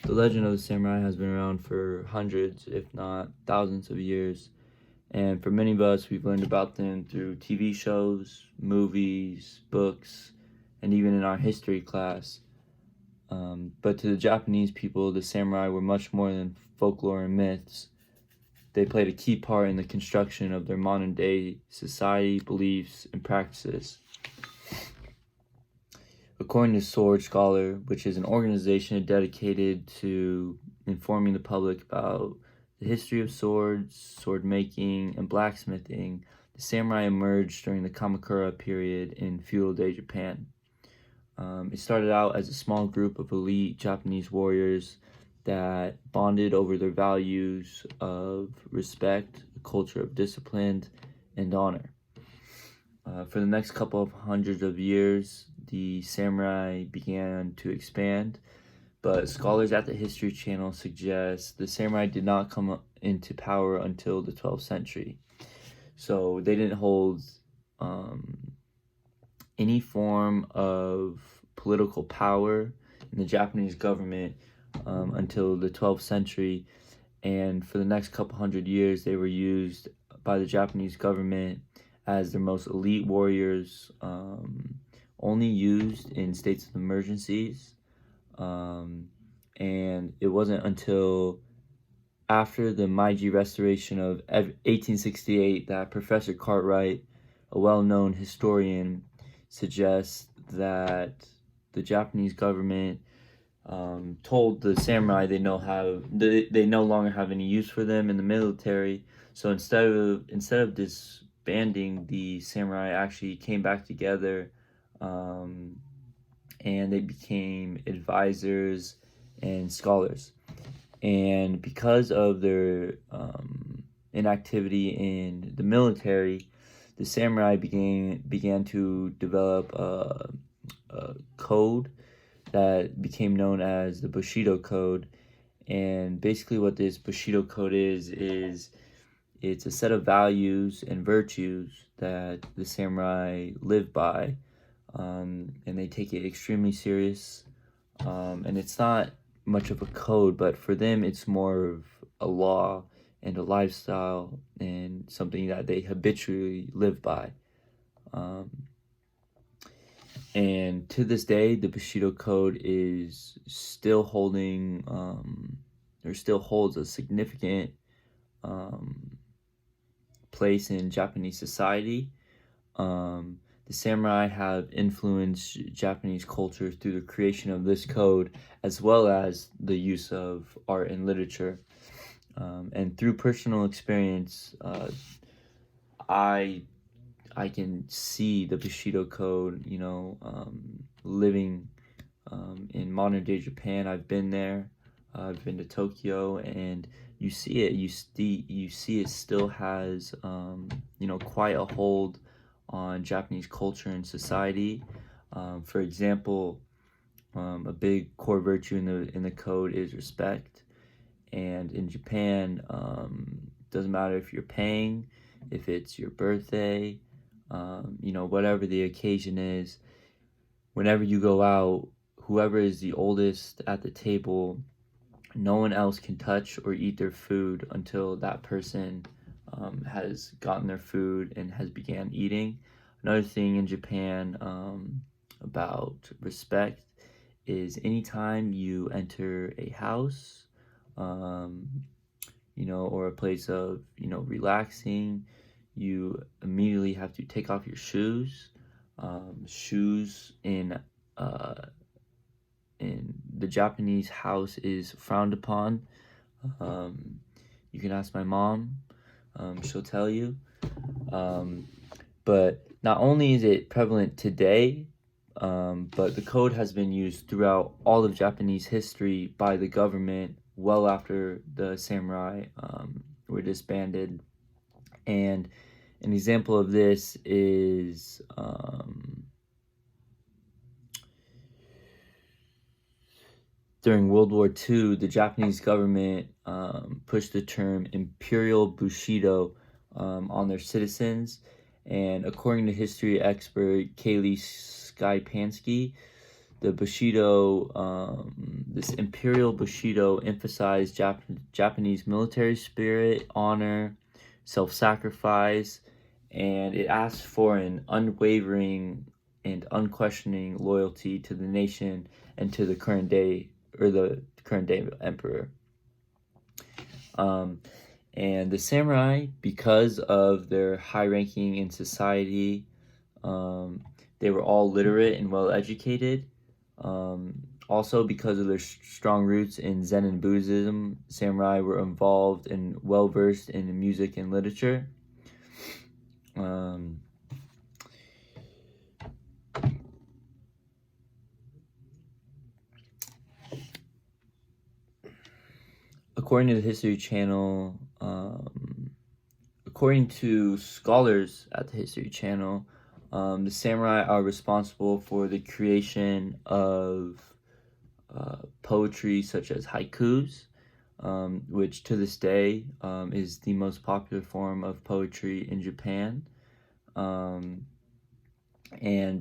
The legend of the samurai has been around for hundreds, if not thousands of years. And for many of us, we've learned about them through TV shows, movies, books, and even in our history class. But to the Japanese people, the samurai were much more than folklore and myths. They played a key part in the construction of their modern day society, beliefs, and practices. According to Sword Scholar, which is an organization dedicated to informing the public about the history of swords, sword making, and blacksmithing, the samurai emerged during the Kamakura period in feudal day Japan. It started out as a small group of elite Japanese warriors that bonded over their values of respect, a culture of discipline, and honor. For the next couple of hundreds of years, the samurai began to expand, but scholars at the History Channel suggest the samurai did not come into power until the 12th century. So they didn't hold any form of political power in the Japanese government until the 12th century. And for the next couple hundred years, they were used by the Japanese government as their most elite warriors, only used in states of emergencies. And it wasn't until after the Meiji Restoration of 1868 that Professor Cartwright, a well-known historian, suggests that the Japanese government told the samurai they no longer have any use for them in the military. So instead of disbanding, the samurai actually came back together, and they became advisors and scholars. And because of their inactivity in the military, the samurai began to develop a code that became known as the Bushido Code. And basically what this Bushido Code is it's a set of values and virtues that the samurai live by, and they take it extremely serious. And it's not much of a code, but for them it's more of a law and a lifestyle and something that they habitually live by. And to this day, the Bushido Code is still holding, or still holds a significant place in Japanese society. The samurai have influenced Japanese culture through the creation of this code, as well as the use of art and literature. And through personal experience, I can see the Bushido Code, living in modern day Japan. I've been there. I've been to Tokyo, and you see it. You see it still has, quite a hold on Japanese culture and society. For example, a big core virtue in the code is respect. And in Japan, doesn't matter if you're paying, if it's your birthday, whatever the occasion is, whenever you go out, whoever is the oldest at the table, no one else can touch or eat their food until that person has gotten their food and has began eating. Another thing in Japan about respect is anytime you enter a house, or a place of, relaxing, you immediately have to take off your shoes. Shoes in the Japanese house is frowned upon. You can ask my mom, she'll tell you. But not only is it prevalent today, but the code has been used throughout all of Japanese history by the government well after the samurai were disbanded. And an example of this is during World War II, the Japanese government pushed the term Imperial Bushido on their citizens. And according to history expert Kaylee Skypansky, the Bushido, this Imperial Bushido emphasized Japanese military spirit, honor, self-sacrifice, and it asked for an unwavering and unquestioning loyalty to the nation and to the current day emperor. And the samurai, because of their high ranking in society, they were all literate and well educated. Also, because of their strong roots in Zen and Buddhism, samurai were involved and well versed in music and literature. According to the History Channel, according to scholars at the History Channel, the samurai are responsible for the creation of poetry such as haikus, which to this day is the most popular form of poetry in Japan. And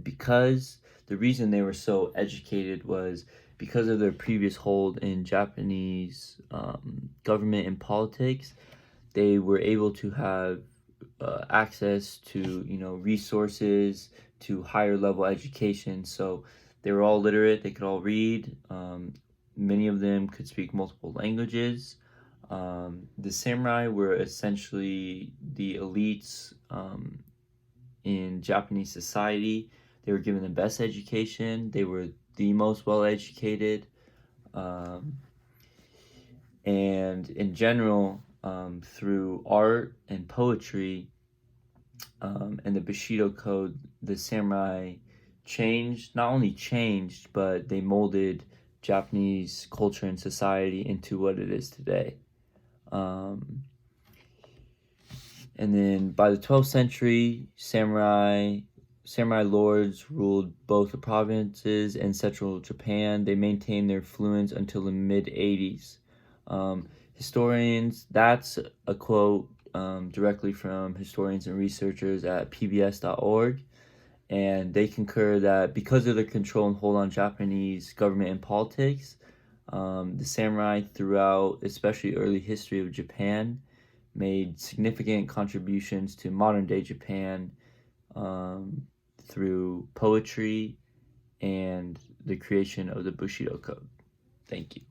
because the reason they were so educated was because of their previous hold in Japanese government and politics, they were able to have access to, resources, to higher level education. So they were all literate, they could all read. Many of them could speak multiple languages. The samurai were essentially the elites in Japanese society. They were given the best education. They were the most well educated. And in general, through art and poetry and the Bushido Code, the samurai not only changed, but they molded Japanese culture and society into what it is today. And then by the 12th century, samurai lords ruled both the provinces and central Japan. They maintained their influence until the mid-80s. Historians, that's a quote directly from historians and researchers at pbs.org, and they concur that because of their control and hold on Japanese government and politics, the samurai throughout, especially early history of Japan, made significant contributions to modern-day Japan through poetry and the creation of the Bushido Code. Thank you.